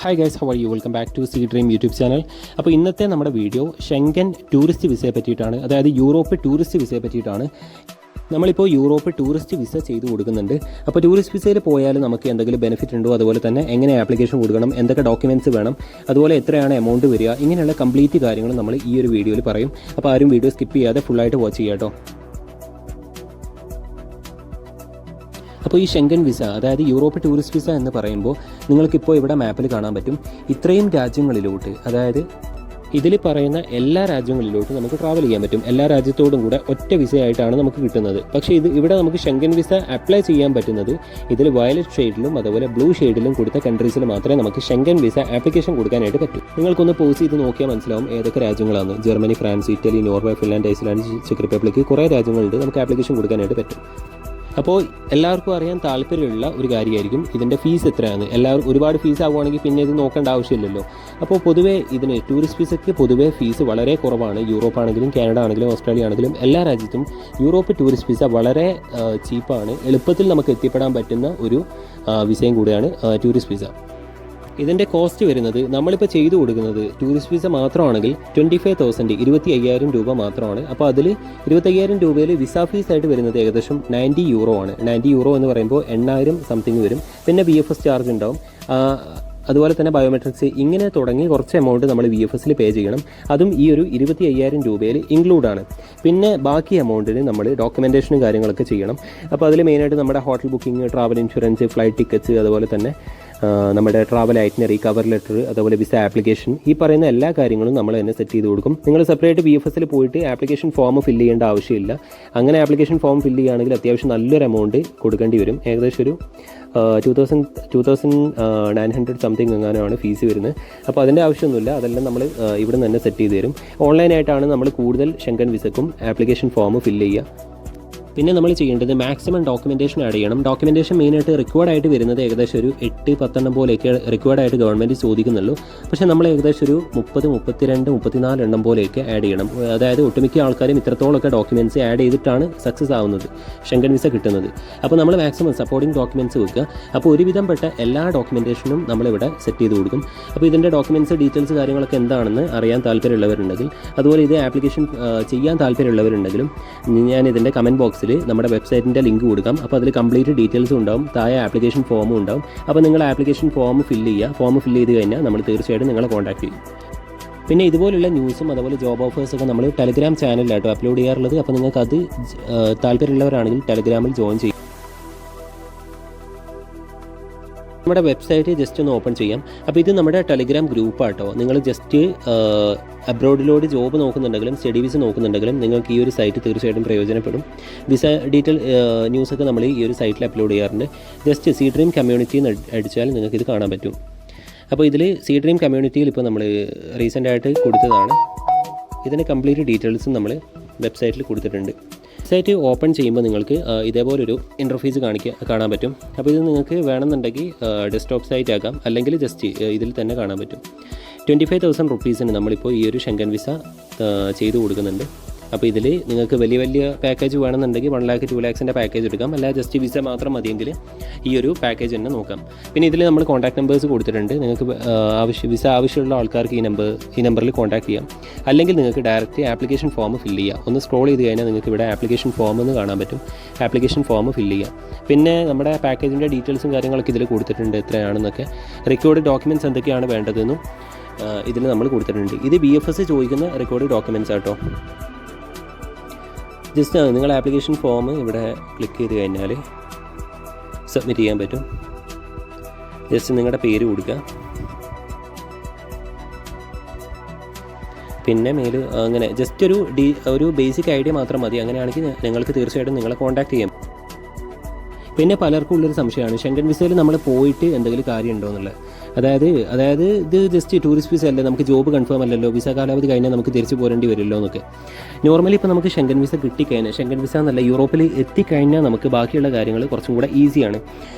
Hi guys, how are you? Welcome back to sea dream YouTube channel. അപ്പോൾ ഇന്നത്തെ നമ്മുടെ video Schengen tourist വിസയെ പറ്റിയിട്ടാണ്, അതായത് യൂറോപ്പ് ടൂറിസ്റ്റ് വിസയെ പറ്റിയിട്ടാണ്. നമ്മളിപ്പോൾ യൂറോപ്പ് ടൂറിസ്റ്റ് വിസ ചെയ്ത് കൊടുക്കുന്നുണ്ട്. അപ്പോൾ ടൂറിസ്റ്റ് വിസയിൽ പോയാൽ നമുക്ക് എന്തെങ്കിലും ബെനിഫിറ്റ് ഉണ്ടോ, അതുപോലെ തന്നെ എങ്ങനെ ആപ്ലിക്കേഷൻ കൊടുക്കണം, എന്തൊക്കെ ഡോക്യുമെൻറ്റ്സ് വേണം, അതുപോലെ എത്രയാണ് എമൗണ്ട് വരിക, ഇങ്ങനെയുള്ള കംപ്ലീറ്റ് കാര്യങ്ങൾ നമ്മൾ ഈ ഒരു വീഡിയോയിൽ പറയും. അപ്പോൾ ആരും വീഡിയോ സ്കിപ്പ് ചെയ്യാതെ ഫുള്ളായിട്ട് വാച്ച് ചെയ്യാം കേട്ടോ. അപ്പോൾ ഈ ഷെങ്കൻ വിസ, അതായത് യൂറോപ്പ് ടൂറിസ്റ്റ് വിസ എന്ന് പറയുമ്പോൾ നിങ്ങൾക്കിപ്പോൾ ഇവിടെ മാപ്പിൽ കാണാൻ പറ്റും ഇത്രയും രാജ്യങ്ങളിലോട്ട്, അതായത് ഇതിൽ പറയുന്ന എല്ലാ രാജ്യങ്ങളിലോട്ടും നമുക്ക് ട്രാവൽ ചെയ്യാൻ പറ്റും. എല്ലാ രാജ്യത്തോടും കൂടെ ഒറ്റ വിസയായിട്ടാണ് നമുക്ക് കിട്ടുന്നത്. പക്ഷേ ഇവിടെ നമുക്ക് ഷെങ്കൻ വിസ അപ്ലൈ ചെയ്യാൻ പറ്റുന്നത് ഇതിൽ വയലറ്റ് ഷെയ്ഡിലും അതുപോലെ ബ്ലൂ ഷെയ്ഡിലും കൊടുത്ത കൺട്രീസിൽ മാത്രമേ നമുക്ക് ഷെങ്കൻ വിസ ആപ്ലിക്കേഷൻ കൊടുക്കാനായിട്ട് പറ്റൂ. നിങ്ങൾക്കൊന്ന് പോസ് ചെയ്ത് നോക്കിയാൽ മനസ്സിലാവും ഏതൊക്കെ രാജ്യങ്ങളാണ്. Germany, France, Italy, Norway, Finland, Iceland, check republic, കുറേ രാജ്യങ്ങളുണ്ട് നമുക്ക് ആപ്ലിക്കേഷൻ കൊടുക്കാനായിട്ട് പറ്റും. അപ്പോൾ എല്ലാവർക്കും അറിയാൻ താല്പര്യമുള്ള ഒരു കാര്യമായിരിക്കും ഇതിൻ്റെ ഫീസ് എത്രയാണ്. എല്ലാവരും ഒരുപാട് ഫീസ് ആവുകയാണെങ്കിൽ പിന്നെ ഇത് നോക്കേണ്ട ആവശ്യമില്ലല്ലോ. അപ്പോൾ പൊതുവേ ഇതിന് ടൂറിസ്റ്റ് വിസയ്ക്ക് പൊതുവേ ഫീസ് വളരെ കുറവാണ്. യൂറോപ്പ് ആണെങ്കിലും കാനഡ ആണെങ്കിലും ഓസ്ട്രേലിയ ആണെങ്കിലും എല്ലാ രാജ്യത്തും യൂറോപ്പ് ടൂറിസ്റ്റ് വിസ വളരെ ചീപ്പാണ്. എളുപ്പത്തിൽ നമുക്ക് എത്തിപ്പെടാൻ പറ്റുന്ന ഒരു വിസയും കൂടിയാണ് ടൂറിസ്റ്റ് വിസ. ഇതിൻ്റെ കോസ്റ്റ് വരുന്നത് നമ്മളിപ്പോൾ ചെയ്തു കൊടുക്കുന്നത് ടൂറിസ്റ്റ് വിസ മാത്രമാണെങ്കിൽ 25,000 25,000 രൂപ മാത്രമാണ്. അപ്പോൾ അതിൽ 25,000 രൂപയിൽ വിസ ഫീസായിട്ട് വരുന്നത് ഏകദേശം 90 യൂറോ ആണ്. 90 യൂറോ എന്ന് പറയുമ്പോൾ 8,000 സംതിങ് വരും. പിന്നെ VFS ചാർജ് ഉണ്ടാവും, അതുപോലെ തന്നെ ബയോമെട്രിക്സ്, ഇങ്ങനെ തുടങ്ങി കുറച്ച് എമൗണ്ട് നമ്മൾ VFSൽ പേ ചെയ്യണം. അതും ഈ ഒരു 25,000 രൂപയിൽ ഇൻക്ലൂഡാണ്. പിന്നെ ബാക്കി എമൗണ്ടിന് നമ്മൾ ഡോക്യുമെൻറ്റേഷനും കാര്യങ്ങളൊക്കെ ചെയ്യണം. അപ്പോൾ അതിൽ മെയിനായിട്ട് നമ്മുടെ hotel booking, travel insurance, flight tickets, അതുപോലെ തന്നെ നമ്മുടെ ട്രാവൽ ഐറ്റിനറി, കവർ ലെറ്റർ, അതുപോലെ വിസ ആപ്ലിക്കേഷൻ, ഈ പറയുന്ന എല്ലാ കാര്യങ്ങളും നമ്മൾ തന്നെ സെറ്റ് ചെയ്ത് കൊടുക്കും. നിങ്ങൾ സെപ്പറേറ്റ് VFSൽ പോയിട്ട് ആപ്ലിക്കേഷൻ ഫോം ഫില്ല് ചെയ്യേണ്ട ആവശ്യമില്ല. അങ്ങനെ ആപ്ലിക്കേഷൻ ഫോം ഫില്ല് ചെയ്യുകയാണെങ്കിൽ അത്യാവശ്യം നല്ലൊരു എമൗണ്ട് കൊടുക്കേണ്ടി വരും. ഏകദേശം ഒരു 2,900 സംതിങ് എങ്ങാനാണ് ഫീസ് വരുന്നത്. അപ്പോൾ അതിൻ്റെ ആവശ്യമൊന്നുമില്ല. അതെല്ലാം നമ്മൾ ഇവിടെ നിന്ന് തന്നെ സെറ്റ് ചെയ്ത് തരും. ഓൺലൈനായിട്ടാണ് നമ്മൾ കൂടുതൽ ഷെങ്കൻ വിസക്കും ആപ്ലിക്കേഷൻ ഫോം ഫില്ല് ചെയ്യുക. പിന്നെ നമ്മൾ ചെയ്യേണ്ടത് മാക്സിമം ഡോക്യുമെൻറ്റേഷൻ ആഡ് ചെയ്യണം. ഡോക്യുമെൻറ്റേഷൻ മെയിനായിട്ട് റിക്വയർഡായിട്ട് വരുന്നത് ഏകദേശം ഒരു 8-10 പോലെയൊക്കെ റിക്വയർഡായിട്ട് ഗവൺമെൻറ് ചോദിക്കുന്നുള്ളൂ. പക്ഷേ നമ്മൾ ഏകദേശം ഒരു 30, 32, 34 എണ്ണം പോലെയൊക്കെ ആഡ് ചെയ്യണം. അതായത് ഒട്ടുമിക്ക ആൾക്കാരും ഇത്രത്തോളമൊക്കെ ഡോക്യുമെൻറ്റ്സ് ആഡ് ചെയ്തിട്ടാണ് സക്സസ് ആവുന്നത്, ഷെങ്കൻ വിസ കിട്ടുന്നത്. അപ്പോൾ നമ്മൾ മാക്സിമം സപ്പോർട്ടിംഗ് ഡോക്യുമെൻറ്റ്സ് വെക്കുക. അപ്പോൾ ഒരുവിധം പെട്ട എല്ലാ ഡോക്യുമെൻറ്റേഷനും നമ്മളിവിടെ സെറ്റ് ചെയ്ത് കൊടുക്കും. അപ്പോൾ ഇതിൻ്റെ ഡോക്യുമെൻറ്റ്സ്, ഡീറ്റെയിൽസ്, കാര്യങ്ങളൊക്കെ എന്താണെന്ന് അറിയാൻ താല്പര്യമുള്ളവരുണ്ടെങ്കിൽ, അതുപോലെ ഇത് ആപ്ലിക്കേഷൻ ചെയ്യാൻ താല്പര്യമുള്ളവരുണ്ടെങ്കിലും ഞാൻ ഇതിൻ്റെ കമൻറ്റ് ബോക്സിൽ നമ്മുടെ വെബ്സൈറ്റിൻ്റെ ലിങ്ക് കൊടുക്കാം. അപ്പോൾ അതിൽ കംപ്ലീറ്റ് ഡീറ്റെയിൽസും ഉണ്ടാവും, താഴെ ആപ്ലിക്കേഷൻ ഫോമും ഉണ്ടാവും. അപ്പോൾ നിങ്ങൾ ആപ്ലിക്കേഷൻ ഫോം ഫില്ല് ചെയ്യുക. ഫോം ഫില്ല് ചെയ്ത് കഴിഞ്ഞാൽ നമ്മൾ തീർച്ചയായിട്ടും നിങ്ങളെ കോൺടാക്ട് ചെയ്യും. പിന്നെ ഇതുപോലുള്ള ന്യൂസും അതുപോലെ ജോബ് ഓഫേഴ്സൊക്കെ നമ്മൾ ടെലിഗ്രാം ചാനലിലാട്ടോ അപ്ലോഡ് ചെയ്യാറുള്ളത്. അപ്പോൾ നിങ്ങൾക്ക് അത് താല്പര്യമുള്ളവരാണെങ്കിൽ ടെലിഗ്രാമിൽ ജോയിൻ ചെയ്യും. നമ്മുടെ വെബ്സൈറ്റ് ജസ്റ്റ് ഒന്ന് ഓപ്പൺ ചെയ്യാം. അപ്പോൾ ഇത് നമ്മുടെ ടെലിഗ്രാം ഗ്രൂപ്പാട്ടോ. നിങ്ങൾ ജസ്റ്റ് അബ്രോഡിലോട് ജോബ് നോക്കുന്നുണ്ടെങ്കിലും സ്റ്റഡി വിസ നോക്കുന്നുണ്ടെങ്കിലും നിങ്ങൾക്ക് ഈ ഒരു സൈറ്റ് തീർച്ചയായിട്ടും പ്രയോജനപ്പെടും. വിസ ഡീറ്റെയിൽ ന്യൂസൊക്കെ നമ്മൾ ഈ ഒരു സൈറ്റിൽ അപ്ലോഡ് ചെയ്യാറുണ്ട്. ജസ്റ്റ് സീ ഡ്രീം കമ്മ്യൂണിറ്റി എന്ന് അടിച്ചാൽ നിങ്ങൾക്ക് ഇത് കാണാൻ പറ്റും. അപ്പോൾ ഇതിൽ സീ ഡ്രീം കമ്മ്യൂണിറ്റിയിൽ ഇപ്പോൾ നമ്മൾ റീസെൻ്റായിട്ട് കൊടുത്തതാണ്. ഇതിന് കംപ്ലീറ്റ് ഡീറ്റെയിൽസും നമ്മൾ വെബ്സൈറ്റിൽ കൊടുത്തിട്ടുണ്ട്. വെബ്സൈറ്റ് ഓപ്പൺ ചെയ്യുമ്പോൾ നിങ്ങൾക്ക് ഇതേപോലൊരു ഇൻ്റർഫേസ് കാണാൻ പറ്റും. അപ്പോൾ ഇത് നിങ്ങൾക്ക് വേണമെന്നുണ്ടെങ്കിൽ ഡെസ്ക്ടോപ്പ് സൈറ്റ് ആക്കാം, അല്ലെങ്കിൽ ജസ്റ്റ് ഇതിൽ തന്നെ കാണാൻ പറ്റും. 25,000 റുപ്പീസിന് നമ്മളിപ്പോൾ ഈ ഒരു ഷെങ്കൻ വിസ ചെയ്ത് കൊടുക്കുന്നുണ്ട്. അപ്പോൾ ഇതിൽ നിങ്ങൾക്ക് വലിയ വലിയ പാക്കേജ് വേണമെന്നുണ്ടെങ്കിൽ 1 lakh 2 lakhs പാക്കേജ് എടുക്കാം. അല്ല ജസ്റ്റ് വിസ മാത്രം മതിയെങ്കിൽ ഈ ഒരു പാക്കേജ് തന്നെ നോക്കാം. പിന്നെ ഇതിൽ നമ്മൾ കോൺടാക്ട് നമ്പേഴ്സ് കൊടുത്തിട്ടുണ്ട്. നിങ്ങൾക്ക് വിസ ആവശ്യമുള്ള ആൾക്കാർക്ക് ഈ നമ്പറിൽ കോൺടാക്ട് ചെയ്യാം. അല്ലെങ്കിൽ നിങ്ങൾക്ക് ഡയറക്റ്റ് ആപ്ലിക്കേഷൻ ഫോം ഫില്ല് ചെയ്യാം. ഒന്ന് സ്ക്രോൾ ചെയ്ത് കഴിഞ്ഞാൽ നിങ്ങൾക്ക് ഇവിടെ ആപ്ലിക്കേഷൻ ഫോം എന്ന് കാണാൻ പറ്റും. ആപ്ലിക്കേഷൻ ഫോം ഫില്ല് ചെയ്യാം. പിന്നെ നമ്മുടെ പാക്കേജിൻ്റെ ഡീറ്റെയിൽസും കാര്യങ്ങളൊക്കെ ഇതിൽ കൊടുത്തിട്ടുണ്ട്, എത്രയാണെന്നൊക്കെ. റെക്കോർഡ് ഡോക്യുമെൻറ്റ്സ് എന്തൊക്കെയാണ് വേണ്ടതെന്നും ഇതിൽ നമ്മൾ കൊടുത്തിട്ടുണ്ട്. ഇത് VFS ചോദിക്കുന്ന റെക്കോർഡ് ഡോക്യുമെൻറ്റ്സ് ആട്ടോ. ജസ്റ്റ് നിങ്ങൾ ആപ്ലിക്കേഷൻ ഫോം ഇവിടെ ക്ലിക്ക് ചെയ്ത് കഴിഞ്ഞാൽ സബ്മിറ്റ് ചെയ്യാൻ പറ്റും. ജസ്റ്റ് നിങ്ങളുടെ പേര് കൊടുക്കുക. പിന്നെ അങ്ങനെ ജസ്റ്റ് ഒരു ബേസിക് ഐഡിയ മാത്രം മതി. അങ്ങനെയാണെങ്കിൽ നിങ്ങൾക്ക് തീർച്ചയായിട്ടും നിങ്ങളെ കോൺടാക്ട് ചെയ്യാം. പിന്നെ പലർക്കും ഉള്ളൊരു സംശയമാണ് ഷെങ്കൻ വിസയിൽ നമ്മൾ പോയിട്ട് എന്തെങ്കിലും കാര്യമുണ്ടോ എന്നുള്ളത്. അതായത് ഇത് ജസ്റ്റ് ടൂറിസ്റ്റ് വിസ അല്ലേ, നമുക്ക് ജോബ് കൺഫേം അല്ലല്ലോ, വിസ കാലാവധി കഴിഞ്ഞാൽ നമുക്ക് തിരിച്ചു പോരേണ്ടി വരുമല്ലോ എന്നൊക്കെ. നോർമലി ഇപ്പോൾ നമുക്ക് ഷെങ്കൻ വിസ കിട്ടിക്കഴിഞ്ഞാൽ, ഷെങ്കൻ വിസ എന്നല്ല, യൂറോപ്പിൽ എത്തിക്കഴിഞ്ഞാൽ നമുക്ക് ബാക്കിയുള്ള കാര്യങ്ങൾ കുറച്ചും കൂടെ ഈസിയാണ്.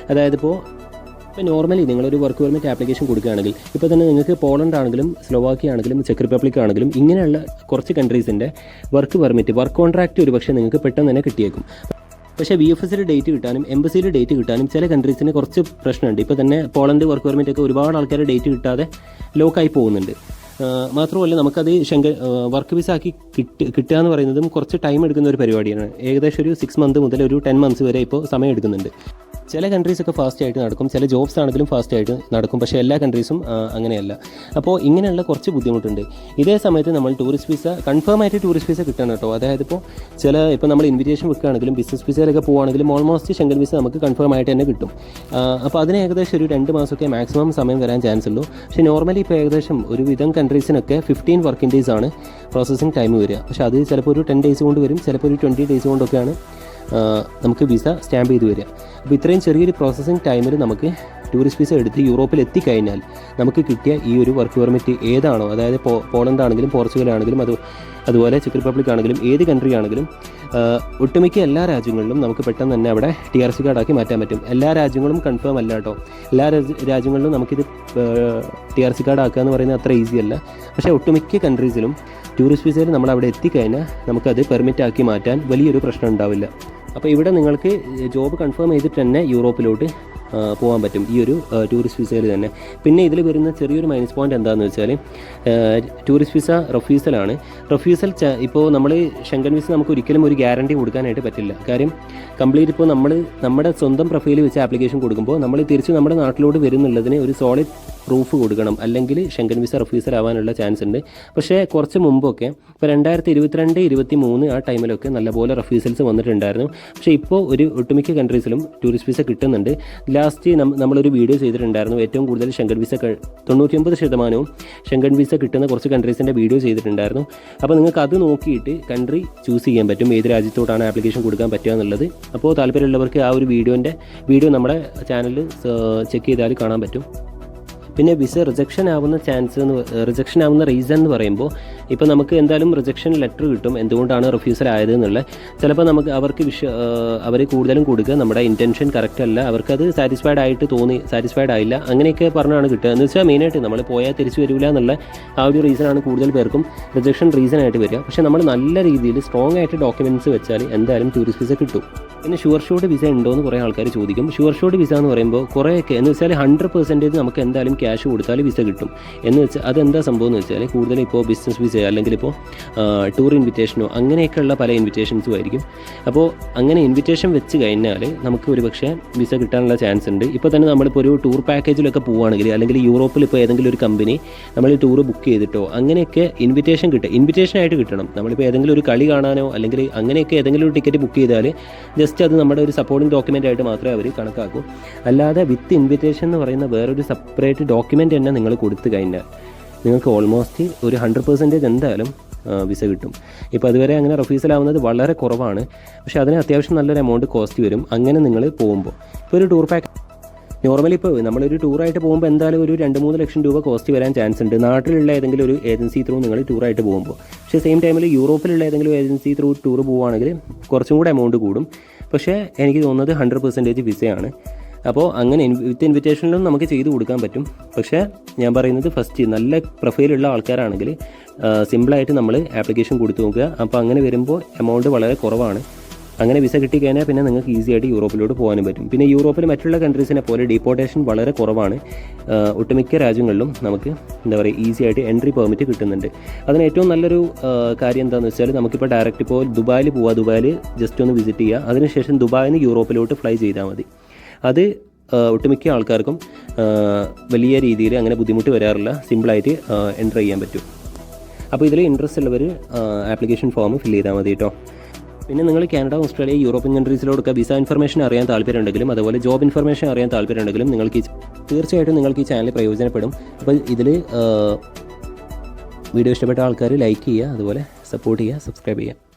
ഇപ്പോൾ നോർമലി നിങ്ങളൊരു വർക്ക് പെർമിറ്റ് ആപ്ലിക്കേഷൻ കൊടുക്കുകയാണെങ്കിൽ ഇപ്പോൾ തന്നെ നിങ്ങൾക്ക് പോളണ്ട് ആണെങ്കിലും സ്ലോവാക്കിയ ആണെങ്കിലും ചെക്ക് റിപ്പബ്ലിക് ആണെങ്കിലും ഇങ്ങനെയുള്ള കുറച്ച് കൺട്രീസിൻ്റെ വർക്ക് പെർമിറ്റ്, വർക്ക് കോൺട്രാക്റ്റ് ഒരു പക്ഷേ നിങ്ങൾക്ക് പെട്ടെന്ന് തന്നെ കിട്ടിയേക്കും. പക്ഷേ VFSൽ ഡേറ്റ് കിട്ടാനും എംബസിയിൽ ഡേറ്റ് കിട്ടാനും ചില കൺട്രീസിന് കുറച്ച് പ്രശ്നമുണ്ട്. ഇപ്പോൾ തന്നെ പോളണ്ട് വർക്ക് പെർമിറ്റ് ഒക്കെ ഒരുപാട് ആൾക്കാർ ഡേറ്റ് കിട്ടാതെ ലോക്കായി പോകുന്നുണ്ട്. മാത്രമല്ല നമുക്കത് വർക്ക് വിസ ആക്കി കിട്ടുക എന്ന് പറയുന്നതും കുറച്ച് ടൈം എടുക്കുന്ന ഒരു പരിപാടിയാണ്. ഏകദേശം ഒരു 6 മന്ത് മുതൽ ഒരു 10 മന്ത്സ് വരെ ഇപ്പോൾ സമയം എടുക്കുന്നുണ്ട്. ചില കൺട്രീസൊക്കെ ഫാസ്റ്റ് ആയിട്ട് നടക്കും, ചില ജോബ്സ് ആണെങ്കിലും ഫാസ്റ്റ് ആയിട്ട് നടക്കും. പക്ഷേ എല്ലാ കൺട്രീസും അങ്ങനെയല്ല. അപ്പോൾ ഇങ്ങനെയുള്ള കുറച്ച് ബുദ്ധിമുട്ടുണ്ട്. ഇതേ സമയത്ത് നമ്മൾ ടൂറിസ്റ്റ് വിസ കൺഫേം ആയിട്ട് ടൂറിസ്റ്റ് വിസ കിട്ടണം കേട്ടോ. അതായത് ഇപ്പോൾ നമ്മൾ ഇൻവിറ്റേഷൻ വെക്കുകയാണെങ്കിലും ബിസിനസ് വിസയിലൊക്കെ പോകുകയാണെങ്കിലും ഓൾമോസ്റ്റ് ഷെങ്കൻ വിസ നമുക്ക് കൺഫേം ആയിട്ട് തന്നെ കിട്ടും. അപ്പോൾ അതിന് ഏകദേശം ഒരു 2 മാസമൊക്കെ മാക്സിമം സമയം വരാൻ ചാൻസ് ഉള്ളൂ. പക്ഷേ നോർമലി ഇപ്പോൾ ഏകദേശം ഒരു വിധം കൺട്രീസിനൊക്കെ 15 വർക്കിംഗ് ഡേയ്സ് ആണ് പ്രോസസ്സിംഗ് ടൈം വരിക. പക്ഷേ അത് ചിലപ്പോൾ ഒരു 10 ഡേയ്സ് കൊണ്ട് വരും, ചിലപ്പോൾ ഒരു 20 ഡേയ്സ് കൊണ്ടൊക്കെയാണ് നമുക്ക് വിസ സ്റ്റാമ്പ് ചെയ്ത് വരിക. അപ്പോൾ ഇത്രയും ചെറിയൊരു പ്രോസസ്സിംഗ് ടൈമിൽ നമുക്ക് ടൂറിസ്റ്റ് വിസ എടുത്ത് യൂറോപ്പിൽ എത്തിക്കഴിഞ്ഞാൽ നമുക്ക് കിട്ടിയ ഈ ഒരു വർക്ക് പെർമിറ്റ് ഏതാണോ, അതായത് പോളണ്ട് ആണെങ്കിലും പോർച്ചുഗൽ ആണെങ്കിലും അതുപോലെ ചെക്ക് റിപ്പബ്ലിക് ആണെങ്കിലും ഏത് കൺട്രി ആണെങ്കിലും ഒട്ടുമിക്ക എല്ലാ രാജ്യങ്ങളിലും നമുക്ക് പെട്ടെന്ന് തന്നെ അവിടെ TRC കാർഡാക്കി മാറ്റാൻ പറ്റും. എല്ലാ രാജ്യങ്ങളും കൺഫേം അല്ല കേട്ടോ. എല്ലാ രാജ്യങ്ങളിലും നമുക്കിത് TRC കാർഡ് ആക്കുക എന്ന് പറയുന്നത് അത്ര ഈസി അല്ല. പക്ഷേ ഒട്ടുമിക്ക കൺട്രീസിലും ടൂറിസ്റ്റ് വിസയിൽ നമ്മൾ അവിടെ എത്തിക്കഴിഞ്ഞാൽ നമുക്കത് പെർമിറ്റ് ആക്കി മാറ്റാൻ വലിയൊരു പ്രശ്നം ഉണ്ടാവില്ല. അപ്പോൾ ഇവിടെ നിങ്ങൾക്ക് ജോബ് കൺഫേം ചെയ്തിട്ട് തന്നെ യൂറോപ്പിലോട്ട് പോകാൻ പറ്റും ഈ ഒരു ടൂറിസ്റ്റ് വിസയിൽ തന്നെ. പിന്നെ ഇതിൽ വരുന്ന ചെറിയൊരു മൈനസ് പോയിന്റ് എന്താണെന്ന് വെച്ചാൽ ടൂറിസ്റ്റ് വിസ റഫ്യൂസലാണ്. റഫ്യൂസൽ ഇപ്പോൾ നമ്മൾ ഷെങ്കൻ വിസ നമുക്ക് ഒരിക്കലും ഒരു ഗ്യാരണ്ടി കൊടുക്കാനായിട്ട് പറ്റില്ല. കാര്യം കംപ്ലീറ്റ് ഇപ്പോൾ നമ്മുടെ സ്വന്തം പ്രൊഫൈൽ വെച്ച് ആപ്ലിക്കേഷൻ കൊടുക്കുമ്പോൾ നമ്മൾ തിരിച്ച് നമ്മുടെ നാട്ടിലോട്ട് വരുന്നുള്ളതിന് ഒരു സോളിഡ് പ്രൂഫ് കൊടുക്കണം, അല്ലെങ്കിൽ ഷെങ്കൻ വിസ റഫ്യൂസൽ ആവാനുള്ള ചാൻസ് ഉണ്ട്. പക്ഷേ കുറച്ച് മുമ്പൊക്കെ ഇപ്പോൾ 2022-23 ആ ടൈമിലൊക്കെ നല്ലപോലെ റഫ്യൂസൽസ് വന്നിട്ടുണ്ടായിരുന്നു. പക്ഷേ ഇപ്പോൾ ഒരു ഒട്ടുമിക്ക കൺട്രീസിലും ടൂറിസ്റ്റ് വിസ കിട്ടുന്നുണ്ട്. ലാസ്റ്റ് നമ്മളൊരു വീഡിയോ ചെയ്തിട്ടുണ്ടായിരുന്നു. ഏറ്റവും കൂടുതൽ ഷെങ്കൻ വിസ 99% ഷെങ്കൻ വിസ കിട്ടുന്ന കുറച്ച് കൺട്രീസിൻ്റെ വീഡിയോ ചെയ്തിട്ടുണ്ടായിരുന്നു. അപ്പോൾ നിങ്ങൾക്ക് അത് നോക്കിയിട്ട് കൺട്രി ചൂസ് ചെയ്യാൻ പറ്റും, ഏത് രാജ്യത്തോട്ടാണ് ആപ്ലിക്കേഷൻ കൊടുക്കാൻ പറ്റുക എന്നുള്ളത്. അപ്പോൾ താല്പര്യമുള്ളവർക്ക് ആ ഒരു വീഡിയോ നമ്മുടെ ചാനലിൽ ചെക്ക് ചെയ്താൽ കാണാൻ പറ്റും. പിന്നെ വിസ റിജക്ഷൻ ആവുന്ന റീസൺ എന്ന് പറയുമ്പോൾ ഇപ്പോൾ നമുക്ക് എന്തായാലും റിജക്ഷൻ ലെറ്റർ കിട്ടും, എന്തുകൊണ്ടാണ് റിഫ്യൂസൽ ആയത് എന്നുള്ള. ചിലപ്പോൾ അവർ കൂടുതലും കൊടുക്കുക നമ്മുടെ ഇൻറ്റൻഷൻ കറക്റ്റ് അല്ല, അവർക്കത് സാറ്റിസ്ഫൈഡ് ആയില്ല, അങ്ങനെയൊക്കെ പറഞ്ഞാണ് കിട്ടുക. എന്ന് വെച്ചാൽ മെയിനായിട്ട് നമ്മൾ പോയാൽ തിരിച്ചു വരില്ല എന്നുള്ള ആ ഒരു റീസണാണ് കൂടുതൽ പേർക്കും റിജക്ഷൻ റീസണായിട്ട് വരിക. പക്ഷേ നമ്മൾ നല്ല രീതിയിൽ സ്ട്രോങ് ആയിട്ട് ഡോക്യുമെൻറ്റ്സ് വെച്ചാൽ എന്തായാലും ടൂറിസ്റ്റ് വിസ കിട്ടും. പിന്നെ ഷുവർ ഷോട്ട് വിസ ഉണ്ടോ എന്ന് കുറേ ആൾക്കാർ ചോദിക്കും. ഷുവർ ഷോട്ട് വിസ എന്ന് പറയുമ്പോൾ കുറേയൊക്കെ എന്ന് വെച്ചാൽ 100% നമുക്ക് എന്തായാലും ക്യാഷ് കൊടുത്താൽ വിസ കിട്ടും എന്ന് വെച്ചാൽ അതെന്താ സംഭവം എന്ന് വെച്ചാൽ കൂടുതൽ ഇപ്പോൾ ബിസിനസ് വിസ അല്ലെങ്കിൽ ഇപ്പോൾ ടൂർ ഇൻവിറ്റേഷനോ അങ്ങനെയൊക്കെയുള്ള പല ഇൻവിറ്റേഷൻസും ആയിരിക്കും. അപ്പോൾ അങ്ങനെ ഇൻവിറ്റേഷൻ വെച്ച് കഴിഞ്ഞാൽ നമുക്ക് ഒരു പക്ഷേ വിസ കിട്ടാനുള്ള ചാൻസ് ഉണ്ട്. ഇപ്പോൾ തന്നെ നമ്മളിപ്പോൾ ഒരു ടൂർ പാക്കേജിലൊക്കെ പോവുകയാണെങ്കിൽ അല്ലെങ്കിൽ യൂറോപ്പിൽ ഇപ്പോൾ ഏതെങ്കിലും ഒരു കമ്പനി നമ്മൾ ടൂർ ബുക്ക് ചെയ്തിട്ടോ അങ്ങനെയൊക്കെ ഇൻവിറ്റേഷനായിട്ട് കിട്ടണം. നമ്മളിപ്പോൾ ഏതെങ്കിലും ഒരു കളി കാണാനോ അല്ലെങ്കിൽ അങ്ങനെയൊക്കെ ഏതെങ്കിലും ഒരു ടിക്കറ്റ് ബുക്ക് ചെയ്താൽ ജസ്റ്റ് അത് നമ്മുടെ ഒരു സപ്പോർട്ടിംഗ് ഡോക്യുമെൻ്റ് ആയിട്ട് മാത്രമേ അവർ കണക്കാക്കൂ. അല്ലാതെ വിത്ത് ഇൻവിറ്റേഷൻ എന്ന് പറയുന്ന വേറൊരു സെപ്പറേറ്റ് ഡോക്യുമെൻ്റ് തന്നെ നിങ്ങൾ കൊടുത്തു കഴിഞ്ഞാൽ നിങ്ങൾക്ക് ഓൾമോസ്റ്റ് ഒരു 100% എന്തായാലും വിസ കിട്ടും. ഇപ്പോൾ അതുവരെ അങ്ങനെ റഫ്യൂസലാവുന്നത് വളരെ കുറവാണ്. പക്ഷേ അതിന് അത്യാവശ്യം നല്ലൊരു എമൗണ്ട് കോസ്റ്റ് വരും അങ്ങനെ നിങ്ങൾ പോകുമ്പോൾ. ഇപ്പോൾ ഒരു ടൂർ നോർമലി ഇപ്പോൾ നമ്മളൊരു ടൂറായിട്ട് പോകുമ്പോൾ എന്തായാലും ഒരു 2-3 ലക്ഷം രൂപ കോസ്റ്റ് വരാൻ ചാൻസ് ഉണ്ട് നാട്ടിലുള്ള ഏതെങ്കിലും ഒരു ഏജൻസി ത്രൂ നിങ്ങൾ ടൂറായിട്ട് പോകുമ്പോൾ. പക്ഷേ സെയിം ടൈമിൽ യൂറോപ്പിലുള്ള ഏതെങ്കിലും ഏജൻസി ത്രൂ ടൂർ പോവുകയാണെങ്കിൽ കുറച്ചും കൂടെ എമൗണ്ട് കൂടും. പക്ഷേ എനിക്ക് തോന്നുന്നത് 100% വിസയാണ്. അപ്പോൾ അങ്ങനെ വിത്ത് ഇൻവിറ്റേഷനിലും നമുക്ക് ചെയ്ത് കൊടുക്കാൻ പറ്റും. പക്ഷേ ഞാൻ പറയുന്നത് ഫസ്റ്റ് നല്ല പ്രൊഫൈലുള്ള ആൾക്കാരാണെങ്കിൽ സിമ്പിളായിട്ട് നമ്മൾ ആപ്ലിക്കേഷൻ കൊടുത്തു നോക്കുക. അപ്പോൾ അങ്ങനെ വരുമ്പോൾ എമൗണ്ട് വളരെ കുറവാണ്. അങ്ങനെ വിസ കിട്ടിക്കഴിഞ്ഞാൽ പിന്നെ നിങ്ങൾക്ക് ഈസി ആയിട്ട് യൂറോപ്പിലോട്ട് പോകാനും പറ്റും. പിന്നെ യൂറോപ്പിൽ മറ്റുള്ള കൺട്രീസിനെ പോലെ ഡീപ്പോർട്ടേഷൻ വളരെ കുറവാണ്. ഒട്ടുമിക്ക രാജ്യങ്ങളിലും നമുക്ക് ഈസി ആയിട്ട് എൻട്രി പെർമിറ്റ് കിട്ടുന്നുണ്ട്. അതിന് ഏറ്റവും നല്ലൊരു കാര്യം എന്താണെന്ന് വെച്ചാൽ നമുക്കിപ്പോൾ ഡയറക്റ്റ് ഇപ്പോൾ ദുബായിൽ പോവുക, ദുബായിൽ ജസ്റ്റ് ഒന്ന് വിസിറ്റ് ചെയ്യുക, അതിനുശേഷം ദുബായിൽ നിന്ന് യൂറോപ്പിലോട്ട് ഫ്ലൈ ചെയ്താൽ മതി. അത് ഒട്ടുമിക്ക ആൾക്കാർക്കും വലിയ രീതിയിൽ അങ്ങനെ ബുദ്ധിമുട്ട് വരാറില്ല, സിമ്പിളായിട്ട് എൻ്റർ ചെയ്യാൻ പറ്റും. അപ്പോൾ ഇതിൽ ഇൻട്രസ്റ്റ് ഉള്ളവർ ആപ്ലിക്കേഷൻ ഫോം ഫില്ല് ചെയ്താൽ മതി കേട്ടോ. പിന്നെ നിങ്ങൾ കാനഡ, ഓസ്ട്രേലിയ, യൂറോപ്യൻ കൺട്രീസിലോടൊക്കെ വിസ ഇൻഫർമേഷൻ അറിയാൻ താല്പര്യമുണ്ടെങ്കിലും അതുപോലെ ജോബ് ഇൻഫർമേഷൻ അറിയാൻ താല്പര്യമുണ്ടെങ്കിലും തീർച്ചയായിട്ടും നിങ്ങൾക്ക് ഈ ചാനൽ പ്രയോജനപ്പെടും. അപ്പോൾ ഇതിൽ വീഡിയോ ഇഷ്ടപ്പെട്ട ആൾക്കാർ ലൈക്ക് ചെയ്യുക, അതുപോലെ സപ്പോർട്ട് ചെയ്യുക, സബ്സ്ക്രൈബ് ചെയ്യുക.